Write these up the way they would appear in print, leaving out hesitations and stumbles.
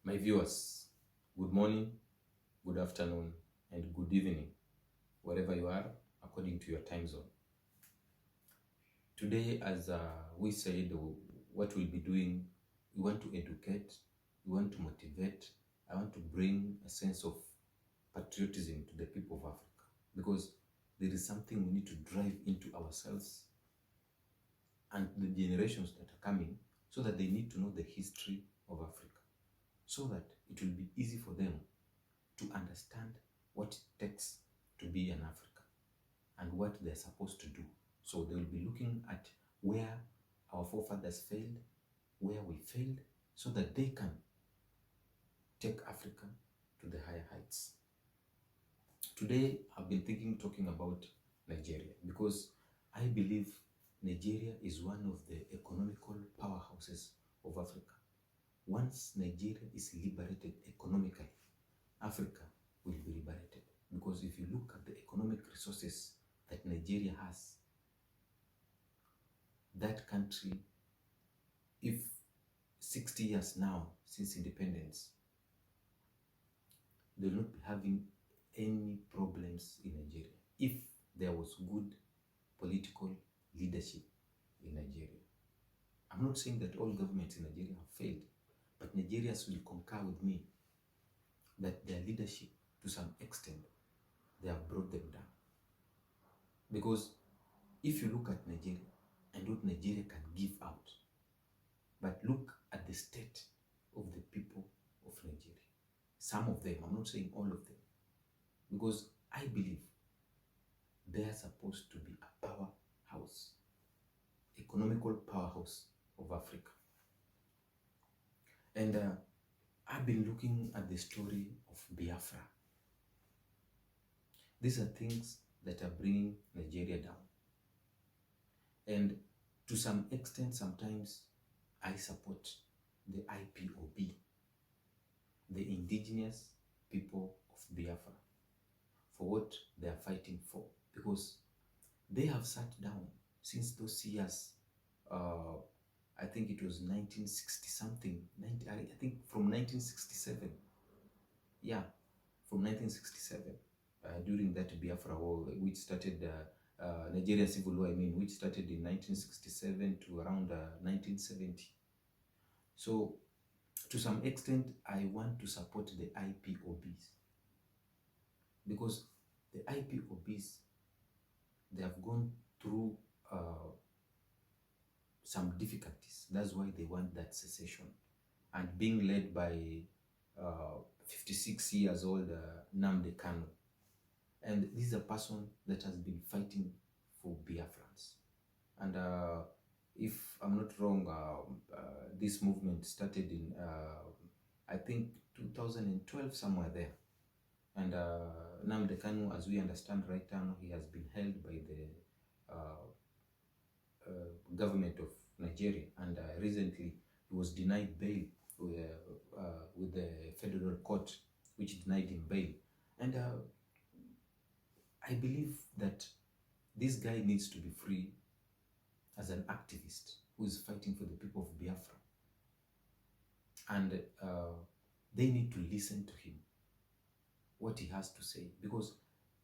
My viewers, good morning, good afternoon, and good evening, wherever you are, according to your time zone. Today, as we said, what we'll be doing, we want to educate, we want to motivate, I want to bring a sense of patriotism to the people of Africa, because there is something we need to drive into ourselves and the generations that are coming, so that they need to know the history of Africa, so that it will be easy for them to understand what it takes to be an African and what they're supposed to do. So they will be looking at where our forefathers failed, where we failed, so that they can take Africa to the higher heights. Today, I've been talking about Nigeria, because I believe Nigeria is one of the economical powerhouses of Africa. Once Nigeria is liberated economically, Africa will be liberated. Because if you look at the economic resources that Nigeria has, that country, if 60 years now since independence, they will not be having any problems in Nigeria if there was good political leadership in Nigeria. I'm not saying that all governments in Nigeria have failed, but Nigerians will concur with me that their leadership, to some extent, they have brought them down. Because if you look at Nigeria and what Nigeria can give out, but look at the state of the people of Nigeria. Some of them, I'm not saying all of them, because I believe they are supposed to be a powerhouse, economical powerhouse of Africa. And I've been looking at the story of Biafra. These are things that are bringing Nigeria down. And to some extent, sometimes I support the IPOB, the indigenous people of Biafra, for what they are fighting for, because they have sat down since those years. I think it was 1960 something, I think from 1967. Yeah, from 1967, during that Biafra war, which started Nigeria Civil War, which started in 1967 to around 1970. So, to some extent, I want to support the IPOBs, because the IPOBs, they have gone through some difficulties. That's why they want that secession. And being led by 56 years old Nnamdi Kanu. And this is a person that has been fighting for Biafrans. And if I'm not wrong, this movement started in, I think, 2012, somewhere there. And Nnamdi Kanu, as we understand right now, he has been held by the government of Nigeria, and recently he was denied bail with the federal court, which denied him bail. And I believe that this guy needs to be free as an activist who is fighting for the people of Biafra. And they need to listen to him, what he has to say, because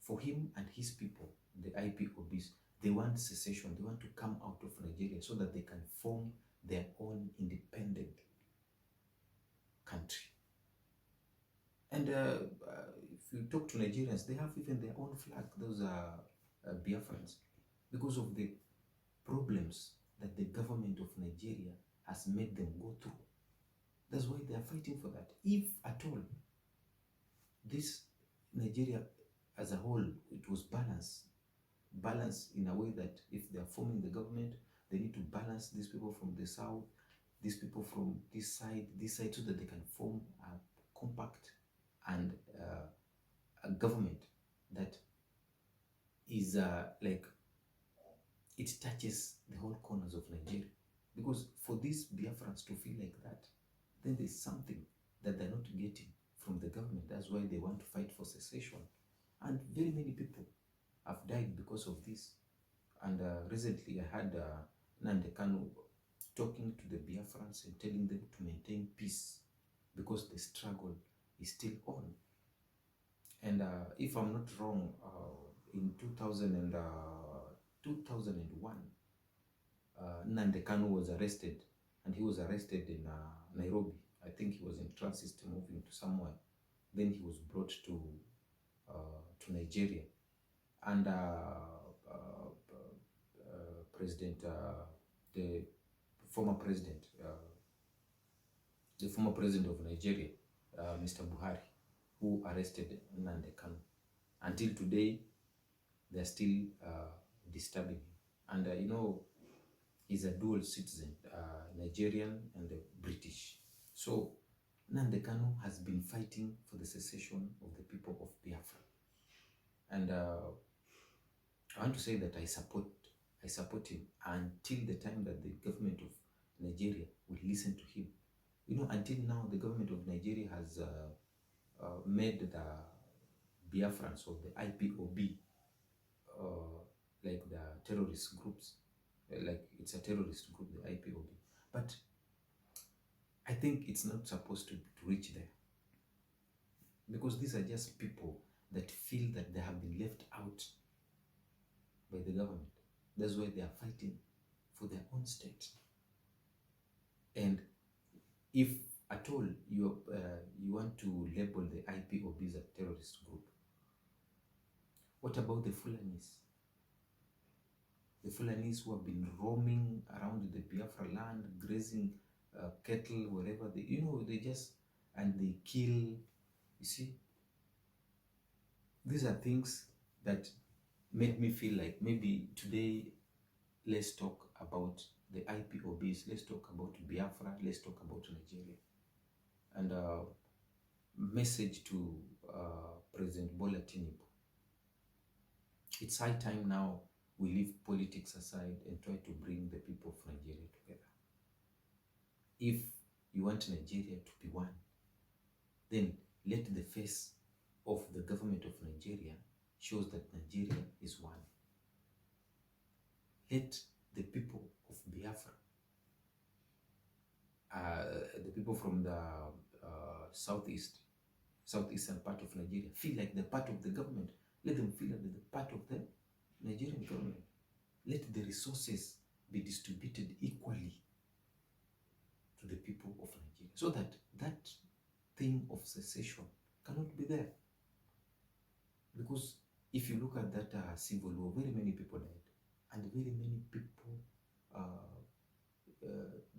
for him and his people, the IPOBs, they want secession. They want to come out of Nigeria so that they can form their own independent country. And if you talk to Nigerians, they have even their own flag. Those are Biafrans, because of the problems that the government of Nigeria has made them go through. That's why they are fighting for that. If at all, this Nigeria as a whole, it was balanced in a way that if they are forming the government, they need to balance these people from the south, these people from this side, so that they can form a compact and a government that is like, it touches the whole corners of Nigeria. Because for these Biafrans to feel like that, then there's something that they're not getting from the government. That's why they want to fight for secession. And very many people have died because of this. And recently I had Nnamdi Kanu talking to the Biafrans and telling them to maintain peace, because the struggle is still on. And if I'm not wrong, in 2001, Nnamdi Kanu was arrested, and he was arrested in Nairobi. I think he was in transit moving to somewhere. Then he was brought to Nigeria, and President, the former president of Nigeria, Mr. Buhari, who arrested Nnamdi Kanu. Until today, they're still disturbing him. And you know, he's a dual citizen, Nigerian and British. So Nnamdi Kanu has been fighting for the secession of the people of Biafra. And I want to say that I support him until the time that the government of Nigeria will listen to him. You know, until now, the government of Nigeria has made the Biafrans of the IPOB like the terrorist groups, like it's a terrorist group, the IPOB. But I think it's not supposed to reach there, because these are just people that feel that they have been left out by the government. That's why they are fighting for their own state. And if at all you want to label the IPOB as a terrorist group, what about the Fulanis? The Fulanis who have been roaming around the Biafra land, grazing cattle, wherever they, you know, they just, and they kill. You see, these are things that made me feel like maybe today, let's talk about the IPOBs, let's talk about Biafra, let's talk about Nigeria. And message to President Bola Tinubu. It's high time now we leave politics aside and try to bring the people of Nigeria together. If you want Nigeria to be one, then let the face of the government of Nigeria shows that Nigeria is one. Let the people of Biafra, the people from the southeastern part of Nigeria, feel like they're part of the government. Let them feel like they're part of the Nigerian government. Let the resources be distributed equally to the people of Nigeria, so that that thing of secession cannot be there. Because if you look at that civil war, very many people died, and very many people,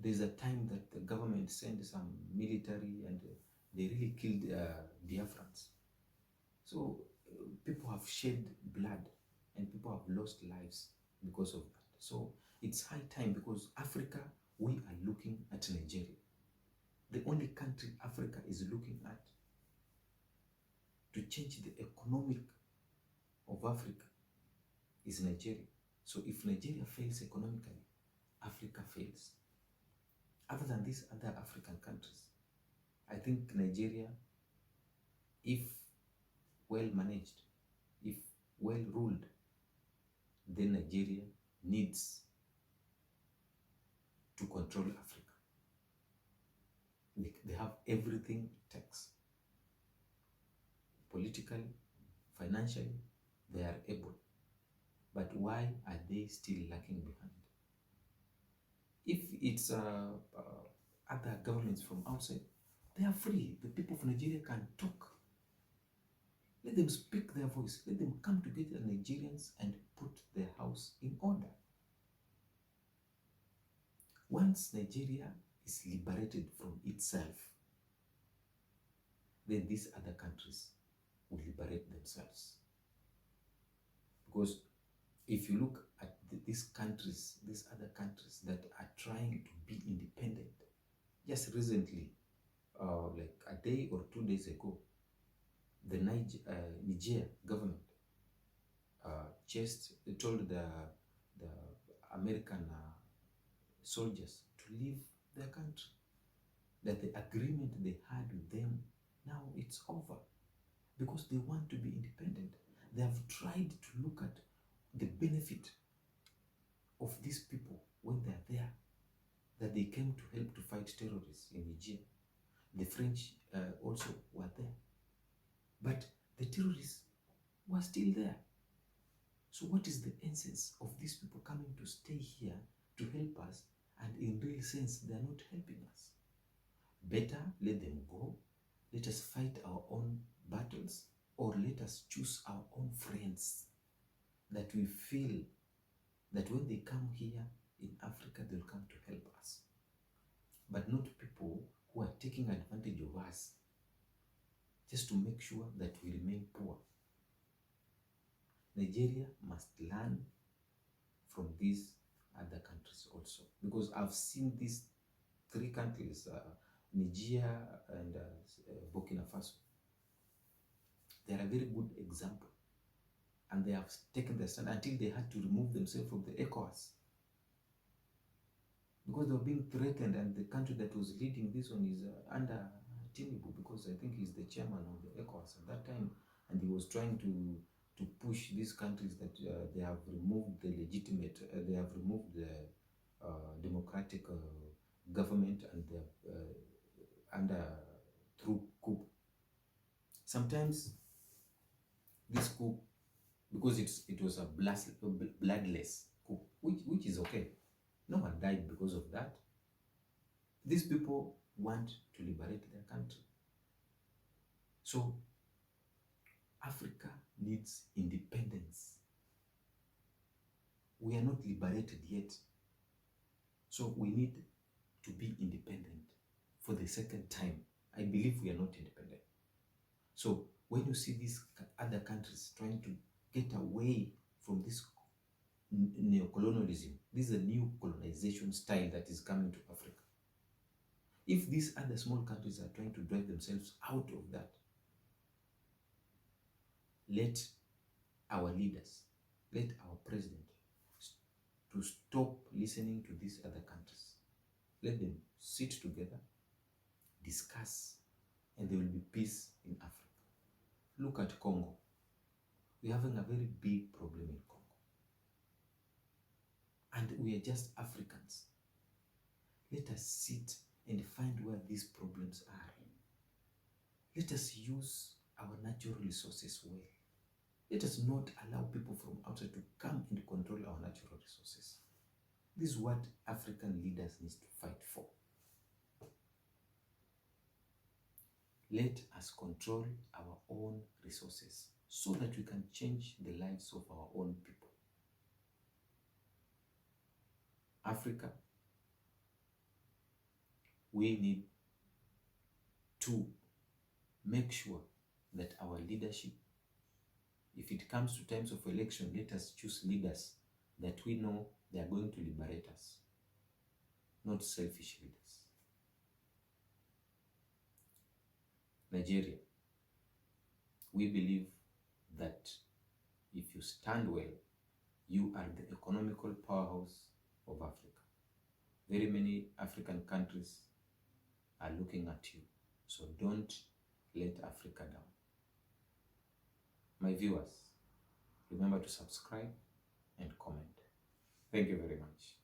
there's a time that the government sent some military and they really killed Biafrans. So people have shed blood and people have lost lives because of that. So it's high time, because Africa, we are looking at Nigeria. The only country Africa is looking at to change the economic of Africa is Nigeria. So if Nigeria fails economically, Africa fails. Other than these other African countries, I think Nigeria, if well managed, if well ruled, then Nigeria needs to control Africa. They have everything it takes. Politically, financially, they are able. But why are they still lagging behind? If it's other governments from outside, they are free. The people of Nigeria can talk. Let them speak their voice. Let them come together, Nigerians, and put their house in order. Once Nigeria is liberated from itself, then these other countries will liberate themselves. Because if you look at these countries, these other countries that are trying to be independent, just recently, like a day or 2 days ago, the Niger government told the American soldiers to leave their country. That the agreement they had with them, now it's over, because they want to be independent. They have tried to look at the benefit of these people when they're there, that they came to help to fight terrorists in Niger. The French also were there. But the terrorists were still there. So what is the essence of these people coming to stay here to help us, and in real sense they are not helping us? Better let them go. Let us fight our own battles, or let us choose our own friends that we feel that when they come here in Africa, they'll come to help us. But not people who are taking advantage of us just to make sure that we remain poor. Nigeria must learn from these other countries also, because I've seen these three countries, Nigeria and Burkina Faso. They are a very good example, and they have taken their stand until they had to remove themselves from the ECOWAS, because they were being threatened, and the country that was leading this one is under Tinubu, because I think he's the chairman of the ECOWAS at that time, and he was trying to push these countries that they have removed the legitimate, they have removed the democratic government, and they're under through coup. Sometimes this coup, because it was a bloodless coup, which is okay. No one died because of that. These people want to liberate their country. So Africa needs independence. We are not liberated yet. So we need to be independent for the second time. I believe we are not independent. So when you see these other countries trying to get away from this neocolonialism, this is a new colonization style that is coming to Africa. If these other small countries are trying to drive themselves out of that, let our leaders, let our president to stop listening to these other countries. Let them sit together, discuss, and there will be peace in Africa. Look at Congo. We're having a very big problem in Congo. And we are just Africans. Let us sit and find where these problems are. Let us use our natural resources well. Let us not allow people from outside to come and control our natural resources. This is what African leaders need to fight for. Let us control our own resources so that we can change the lives of our own people. Africa, we need to make sure that our leadership, if it comes to times of election, let us choose leaders that we know they are going to liberate us, not selfish leaders. Nigeria, we believe that if you stand well, you are the economical powerhouse of Africa. Very many African countries are looking at you, so don't let Africa down. My viewers, remember to subscribe and comment. Thank you very much.